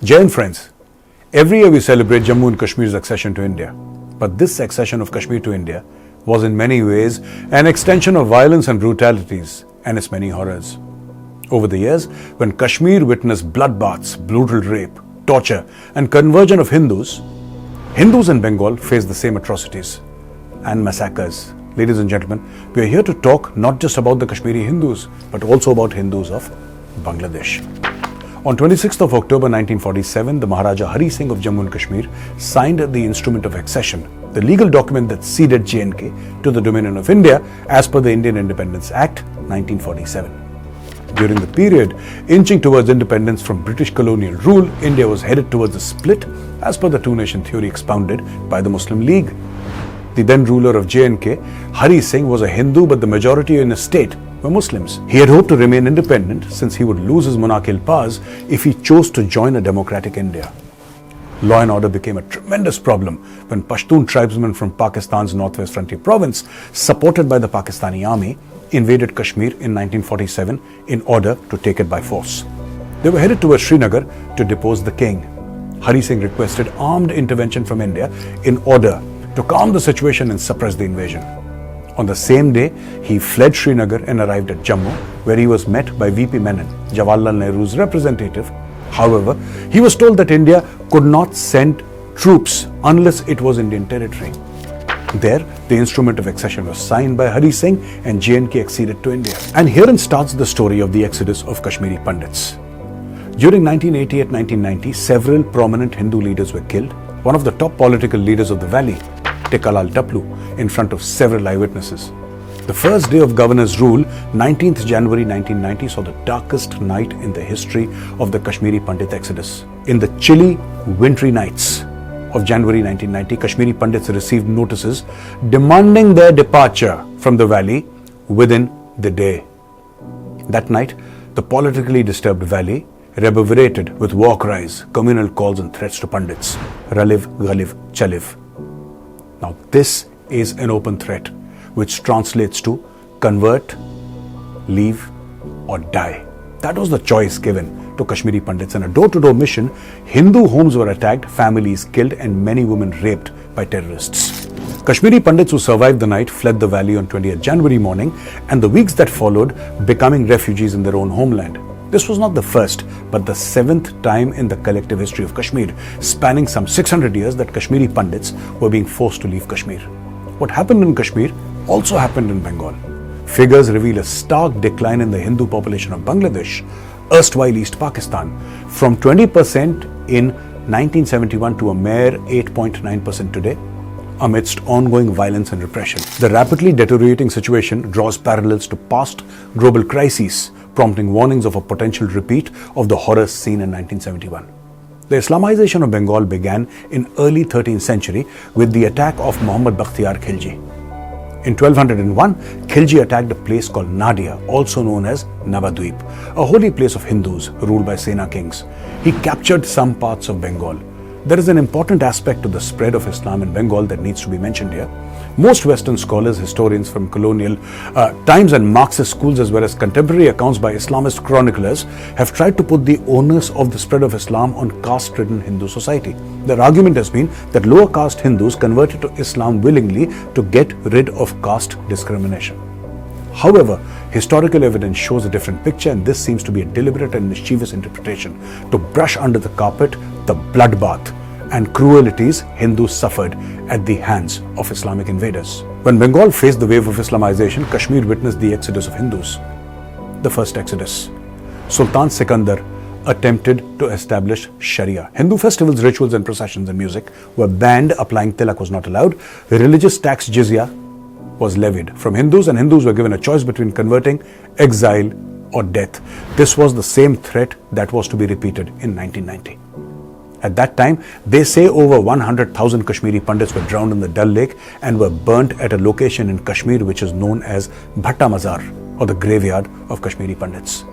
Jai Hind friends, every year we celebrate Jammu and Kashmir's accession to India. But this accession of Kashmir to India was in many ways an extension of violence and brutalities and its many horrors. Over the years, when Kashmir witnessed bloodbaths, brutal rape, torture and conversion of Hindus in Bengal faced the same atrocities and massacres. Ladies and gentlemen, we are here to talk not just about the Kashmiri Hindus, but also about Hindus of Bangladesh. On 26th of October 1947, the Maharaja Hari Singh of Jammu and Kashmir signed the Instrument of Accession, the legal document that ceded J&K to the Dominion of India as per the Indian Independence Act 1947. During the period inching towards independence from British colonial rule, India was headed towards a split as per the two-nation theory expounded by the Muslim League. The then ruler of J&K, Hari Singh, was a Hindu, but the majority in his state were Muslims. He had hoped to remain independent since he would lose his monarchical powers if he chose to join a democratic India. Law and order became a tremendous problem when Pashtun tribesmen from Pakistan's northwest frontier province, supported by the Pakistani army, invaded Kashmir in 1947 in order to take it by force. They were headed towards Srinagar to depose the king. Hari Singh requested armed intervention from India in order to calm the situation and suppress the invasion. On the same day, he fled Srinagar and arrived at Jammu, where he was met by VP Menon, Jawaharlal Nehru's representative. However, he was told that India could not send troops unless it was Indian territory. There, the Instrument of Accession was signed by Hari Singh and J&K acceded to India. And herein starts the story of the exodus of Kashmiri Pandits. During 1988-1990, several prominent Hindu leaders were killed. One of the top political leaders of the valley, Tekkalal Taplu, in front of several eyewitnesses. The first day of governor's rule, 19th January 1990, saw the darkest night in the history of the Kashmiri Pandit exodus. In the chilly, wintry nights of January 1990, Kashmiri Pandits received notices demanding their departure from the valley within the day. That night, the politically disturbed valley reverberated with war cries, communal calls and threats to Pandits. Raliv, Ghalib, Chaliv. Now this is an open threat which translates to convert, leave or die. That was the choice given to Kashmiri Pandits. In a door-to-door mission, Hindu homes were attacked, families killed and many women raped by terrorists. Kashmiri Pandits who survived the night fled the valley on 20th January morning and the weeks that followed, becoming refugees in their own homeland. This was not the first, but the seventh time in the collective history of Kashmir, spanning some 600 years, that Kashmiri Pandits were being forced to leave Kashmir. What happened in Kashmir also happened in Bengal. Figures reveal a stark decline in the Hindu population of Bangladesh, erstwhile East Pakistan, from 20% in 1971 to a mere 8.9% today, amidst ongoing violence and repression. The rapidly deteriorating situation draws parallels to past global crises, prompting warnings of a potential repeat of the horrors seen in 1971. The Islamization of Bengal began in early 13th century with the attack of Muhammad Bakhtiyar Khilji. In 1201, Khilji attacked a place called Nadia, also known as Navadvip, a holy place of Hindus ruled by Sena kings. He captured some parts of Bengal. There is an important aspect to the spread of Islam in Bengal that needs to be mentioned here. Most Western scholars, historians from colonial times and Marxist schools, as well as contemporary accounts by Islamist chroniclers, have tried to put the onus of the spread of Islam on caste-ridden Hindu society. Their argument has been that lower caste Hindus converted to Islam willingly to get rid of caste discrimination. However, historical evidence shows a different picture, and this seems to be a deliberate and mischievous interpretation to brush under the carpet the bloodbath and cruelties Hindus suffered at the hands of Islamic invaders. When Bengal faced the wave of Islamization, Kashmir witnessed the exodus of Hindus. The first exodus. Sultan Sikandar attempted to establish Sharia. Hindu festivals, rituals and processions and music were banned. Applying tilak was not allowed. Religious tax jizya was levied from Hindus, and Hindus were given a choice between converting, exile or death. This was the same threat that was to be repeated in 1990. At that time, they say over 100,000 Kashmiri Pandits were drowned in the Dal Lake and were burnt at a location in Kashmir which is known as Bhatta Mazar, or the graveyard of Kashmiri Pandits.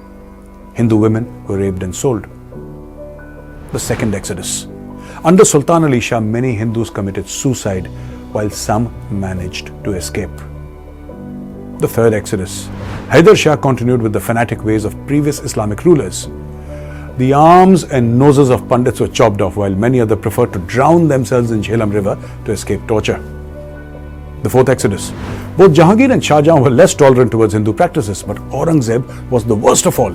Hindu women were raped and sold. The second exodus. Under Sultan Ali Shah, many Hindus committed suicide while some managed to escape. The third exodus. Hyder Shah continued with the fanatic ways of previous Islamic rulers. The arms and noses of Pandits were chopped off, while many others preferred to drown themselves in Jhelum river to escape torture. The fourth exodus. Both Jahangir and Shah Jahan were less tolerant towards Hindu practices, but Aurangzeb was the worst of all.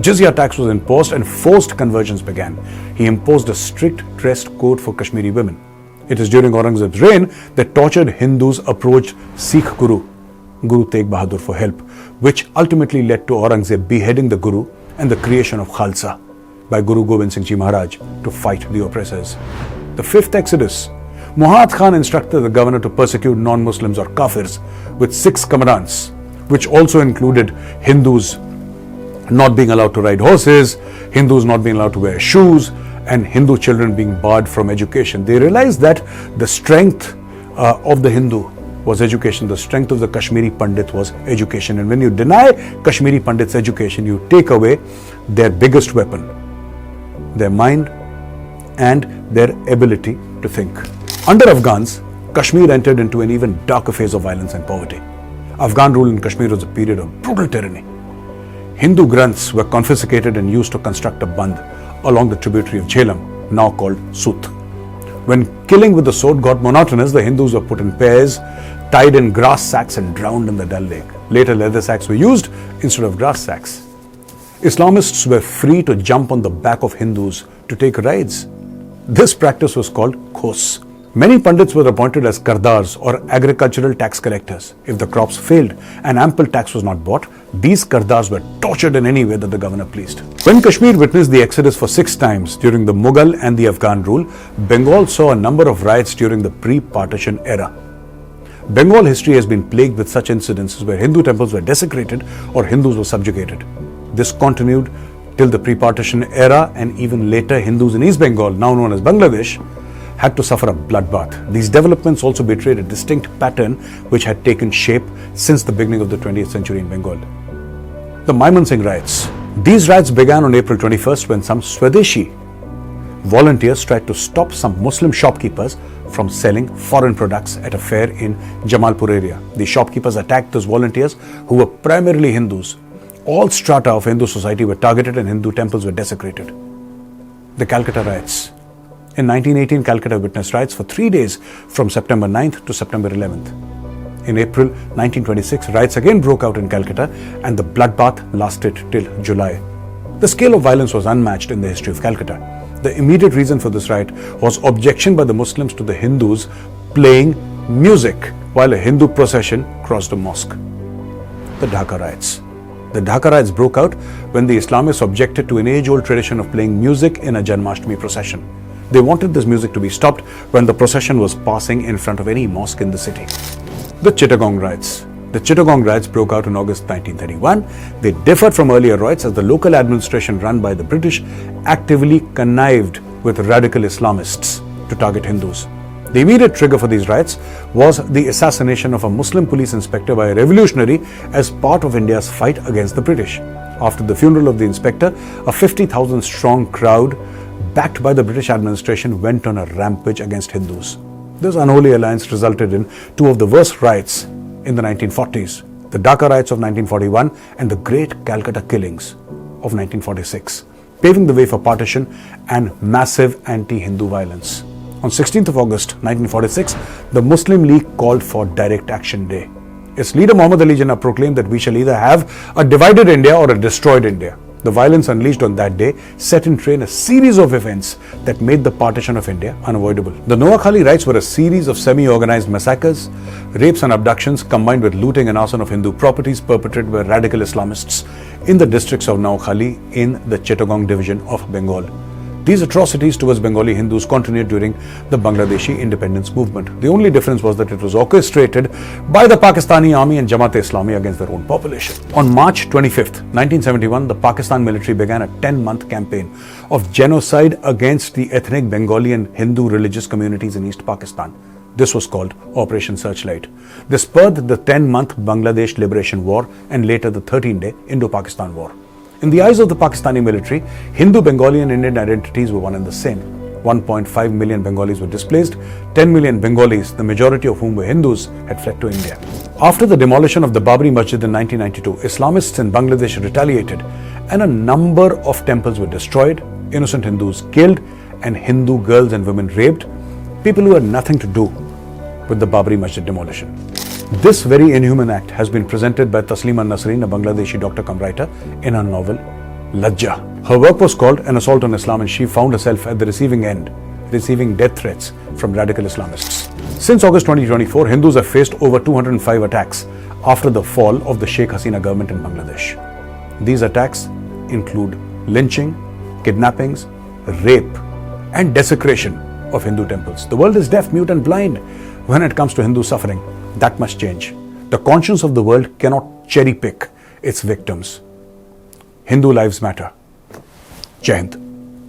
Jizya tax was imposed and forced conversions began. He imposed a strict dress code for Kashmiri women. It is during Aurangzeb's reign that tortured Hindus approached Sikh Guru Tegh Bahadur, for help, which ultimately led to Aurangzeb beheading the Guru and the creation of Khalsa by Guru Gobind Singh Ji Maharaj to fight the oppressors. The fifth exodus. Muhammad Khan instructed the governor to persecute non-Muslims or Kafirs with 6 commandants, which also included Hindus not being allowed to ride horses, Hindus not being allowed to wear shoes, and Hindu children being barred from education. They realized that the strength of the Hindu was education, the strength of the Kashmiri Pandit was education. And when you deny Kashmiri Pandits education, you take away their biggest weapon, their mind and their ability to think. Under Afghans, Kashmir entered into an even darker phase of violence and poverty. Afghan rule in Kashmir was a period of brutal tyranny. Hindu granths were confiscated and used to construct a band along the tributary of Jhelum, now called Sut. When killing with the sword got monotonous, the Hindus were put in pairs, tied in grass sacks and drowned in the Dal Lake. Later, leather sacks were used instead of grass sacks. Islamists were free to jump on the back of Hindus to take rides. This practice was called khos. Many Pandits were appointed as kardars or agricultural tax collectors. If the crops failed and ample tax was not bought, these kardars were tortured in any way that the governor pleased. When Kashmir witnessed the exodus for 6 times during the Mughal and the Afghan rule, Bengal saw a number of riots during the pre-partition era. Bengal history has been plagued with such incidences where Hindu temples were desecrated or Hindus were subjugated. This continued till the pre-partition era, and even later Hindus in East Bengal, now known as Bangladesh, had to suffer a bloodbath. These developments also betrayed a distinct pattern which had taken shape since the beginning of the 20th century in Bengal. The Maiman Singh riots. These riots began on April 21st when some Swadeshi volunteers tried to stop some Muslim shopkeepers from selling foreign products at a fair in Jamalpur area. The shopkeepers attacked those volunteers who were primarily Hindus. All strata of Hindu society were targeted and Hindu temples were desecrated. The Calcutta riots. In 1918, Calcutta witnessed riots for 3 days from September 9th to September 11th. In April 1926, riots again broke out in Calcutta and the bloodbath lasted till July. The scale of violence was unmatched in the history of Calcutta. The immediate reason for this riot was objection by the Muslims to the Hindus playing music while a Hindu procession crossed a mosque. The Dhaka riots. The Dhaka riots broke out when the Islamists objected to an age-old tradition of playing music in a Janmashtami procession. They wanted this music to be stopped when the procession was passing in front of any mosque in the city. The Chittagong riots. The Chittagong riots broke out in August 1931. They differed from earlier riots as the local administration run by the British actively connived with radical Islamists to target Hindus. The immediate trigger for these riots was the assassination of a Muslim police inspector by a revolutionary as part of India's fight against the British. After the funeral of the inspector, a 50,000 strong crowd backed by the British administration went on a rampage against Hindus. This unholy alliance resulted in 2 of the worst riots in the 1940s, the Dhaka riots of 1941 and the Great Calcutta killings of 1946, paving the way for partition and massive anti-Hindu violence. On 16th of August 1946, the Muslim League called for Direct Action Day. Its leader Muhammad Ali Jinnah proclaimed that we shall either have a divided India or a destroyed India. The violence unleashed on that day set in train a series of events that made the partition of India unavoidable. The Noakhali riots were a series of semi-organized massacres, rapes and abductions combined with looting and arson of Hindu properties perpetrated by radical Islamists in the districts of Noakhali in the Chittagong division of Bengal. These atrocities towards Bengali Hindus continued during the Bangladeshi independence movement. The only difference was that it was orchestrated by the Pakistani army and Jamaat-e-Islami against their own population. On March 25th, 1971, the Pakistan military began a 10-month campaign of genocide against the ethnic Bengali and Hindu religious communities in East Pakistan. This was called Operation Searchlight. This spurred the 10-month Bangladesh Liberation War and later the 13-day Indo-Pakistan War. In the eyes of the Pakistani military, Hindu, Bengali and Indian identities were one and the same. 1.5 million Bengalis were displaced. 10 million Bengalis, the majority of whom were Hindus, had fled to India. After the demolition of the Babri Masjid in 1992, Islamists in Bangladesh retaliated and a number of temples were destroyed, innocent Hindus killed, and Hindu girls and women raped, people who had nothing to do with the Babri Masjid demolition. This very inhuman act has been presented by Taslima Nasreen, a Bangladeshi doctor cum writer, in her novel Lajja. Her work was called An Assault on Islam, and she found herself at the receiving end, receiving death threats from radical Islamists. Since August 2024, Hindus have faced over 205 attacks after the fall of the Sheikh Hasina government in Bangladesh. These attacks include lynching, kidnappings, rape, and desecration of Hindu temples. The world is deaf, mute, and blind when it comes to Hindu suffering. That must change. The conscience of the world cannot cherry pick its victims. Hindu lives matter. Jai Hind.